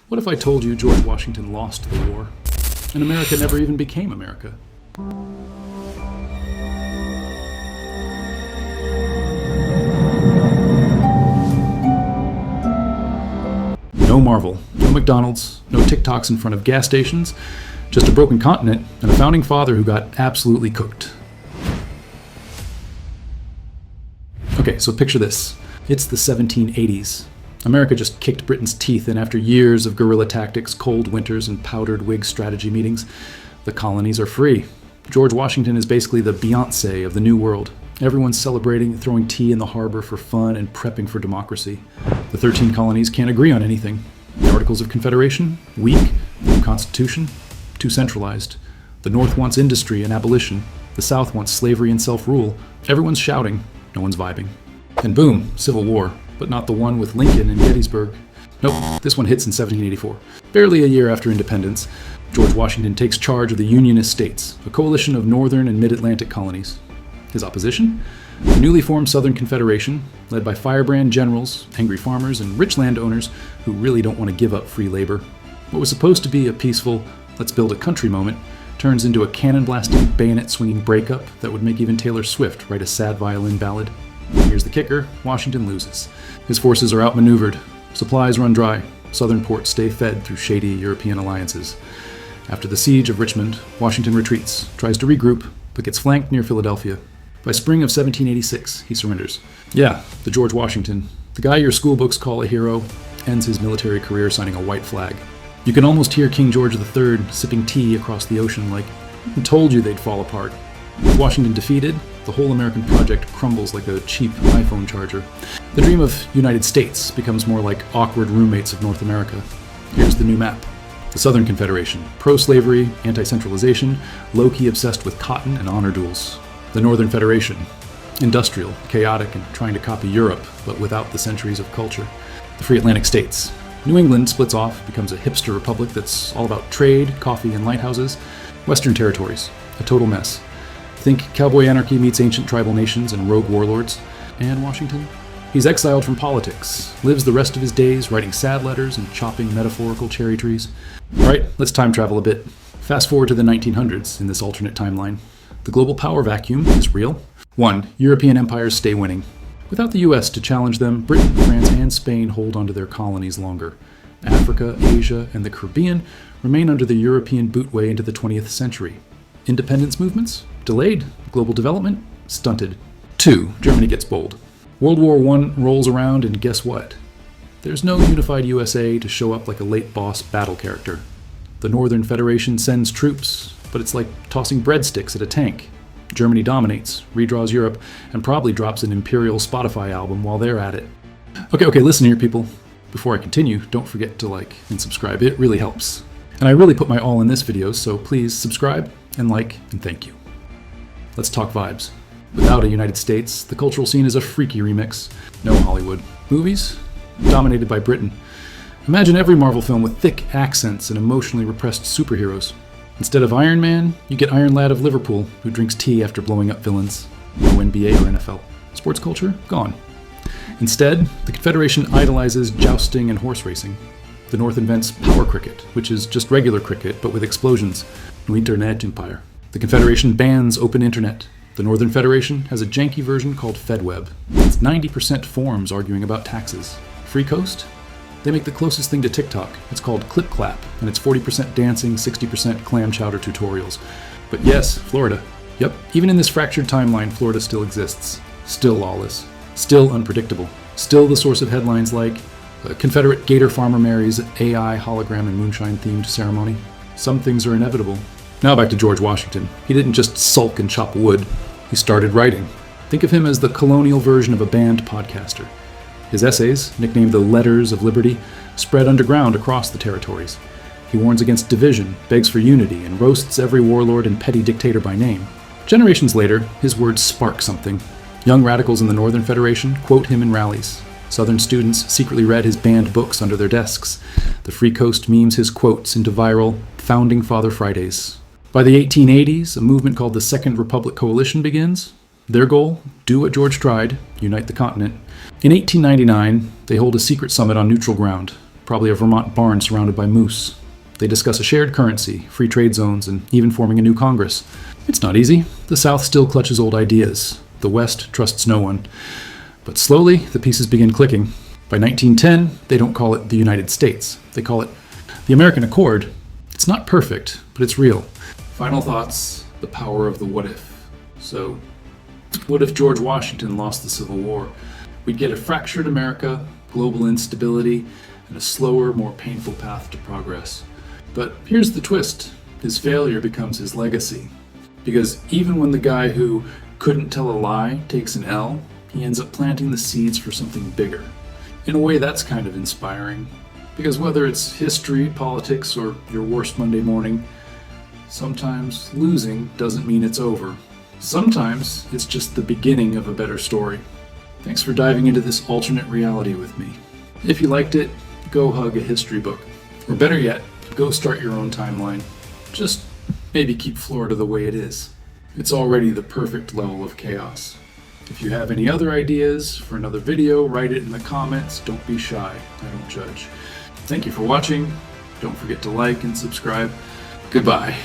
What if I told you George Washington lost the war, and America never even became America? No Marvel, no McDonald's, no TikToks in front of gas stations, just a broken continent and a founding father who got absolutely cooked. Okay, so picture this. It's the 1780s. America just kicked Britain's teeth in after years of guerrilla tactics, cold winters, and powdered wig strategy meetings. The colonies are free. George Washington is basically the Beyoncé of the New World. Everyone's celebrating, throwing tea in the harbor for fun, and prepping for democracy. The 13 colonies can't agree on anything. The Articles of Confederation? Weak. The Constitution? Too centralized. The North wants industry and abolition. The South wants slavery and self-rule. Everyone's shouting. No one's vibing. And boom, Civil War. But not the one with Lincoln and Gettysburg. Nope, this one hits in 1784. Barely a year after independence, George Washington takes charge of the Unionist States, a coalition of northern and mid-Atlantic colonies. His opposition? The newly formed Southern Confederation, led by firebrand generals, angry farmers, and rich landowners who really don't want to give up free labor. What was supposed to be a peaceful, let's build a country moment, turns into a cannon-blasting, bayonet-swinging breakup that would make even Taylor Swift write a sad violin ballad. Here's the kicker, Washington loses. His forces are outmaneuvered, supplies run dry, southern ports stay fed through shady European alliances. After the siege of Richmond, Washington retreats, tries to regroup, but gets flanked near Philadelphia. By spring of 1786, he surrenders. Yeah, the George Washington, the guy your school books call a hero, ends his military career signing a white flag. You can almost hear King George III sipping tea across the ocean like, "I told you they'd fall apart." With Washington defeated, the whole American project crumbles like a cheap iPhone charger. The dream of United States becomes more like awkward roommates of North America. Here's the new map. The Southern Confederation, pro-slavery, anti-centralization, low-key obsessed with cotton and honor duels. The Northern Federation, industrial, chaotic, and trying to copy Europe, but without the centuries of culture. The Free Atlantic States. New England splits off, becomes a hipster republic that's all about trade, coffee, and lighthouses. Western territories, a total mess. Think cowboy anarchy meets ancient tribal nations and rogue warlords. And Washington? He's exiled from politics, lives the rest of his days writing sad letters and chopping metaphorical cherry trees. Alright, let's time travel a bit. Fast forward to the 1900s in this alternate timeline. The global power vacuum is real. 1. European empires stay winning. Without the US to challenge them, Britain, France, and Spain hold onto their colonies longer. Africa, Asia, and the Caribbean remain under the European bootway into the 20th century. Independence movements? Delayed. Global development? Stunted. 2. Germany gets bold. World War I rolls around, and guess what? There's no unified USA to show up like a late boss battle character. The Northern Federation sends troops, but it's like tossing breadsticks at a tank. Germany dominates, redraws Europe, and probably drops an Imperial Spotify album while they're at it. Okay, listen here, people. Before I continue, don't forget to like and subscribe. It really helps. And I really put my all in this video, so please subscribe and like, and thank you. Let's talk vibes. Without a United States, the cultural scene is a freaky remix. No Hollywood. Movies? Dominated by Britain. Imagine every Marvel film with thick accents and emotionally repressed superheroes. Instead of Iron Man, you get Iron Lad of Liverpool, who drinks tea after blowing up villains. No NBA or NFL. Sports culture? Gone. Instead, the Confederation idolizes jousting and horse racing. The North invents power cricket, which is just regular cricket, but with explosions. No Internet Empire. The Confederation bans open internet. The Northern Federation has a janky version called FedWeb. It's 90% forums arguing about taxes. Free Coast? They make the closest thing to TikTok. It's called Clip Clap, and it's 40% dancing, 60% clam chowder tutorials. But yes, Florida. Yep, even in this fractured timeline, Florida still exists. Still lawless. Still unpredictable. Still the source of headlines like, Confederate gator farmer marries AI hologram and moonshine-themed ceremony. Some things are inevitable. Now back to George Washington. He didn't just sulk and chop wood. He started writing. Think of him as the colonial version of a banned podcaster. His essays, nicknamed the Letters of Liberty, spread underground across the territories. He warns against division, begs for unity, and roasts every warlord and petty dictator by name. Generations later, his words spark something. Young radicals in the Northern Federation quote him in rallies. Southern students secretly read his banned books under their desks. The Free Coast memes his quotes into viral Founding Father Fridays. By the 1880s, a movement called the Second Republic Coalition begins. Their goal? Do what George tried, unite the continent. In 1899, they hold a secret summit on neutral ground. probably a Vermont barn surrounded by moose. They discuss a shared currency, free trade zones, and even forming a new Congress. It's not easy. The South still clutches old ideas. The West trusts no one. But slowly, the pieces begin clicking. By 1910, they don't call it the United States. They call it the American Accord. It's not perfect, but it's real. Final thoughts, the power of the what if. So, what if George Washington lost the Civil War? We'd get a fractured America, global instability, and a slower, more painful path to progress. But here's the twist. His failure becomes his legacy. Because even when the guy who couldn't tell a lie takes an L, he ends up planting the seeds for something bigger. In a way, that's kind of inspiring. Because whether it's history, politics, or your worst Monday morning, sometimes losing doesn't mean it's over. Sometimes it's just the beginning of a better story. Thanks for diving into this alternate reality with me. If you liked it, go hug a history book. Or better yet, go start your own timeline. Just maybe keep Florida the way it is. It's already the perfect level of chaos. If you have any other ideas for another video, write it in the comments. Don't be shy. I don't judge. Thank you for watching. Don't forget to like and subscribe. Goodbye.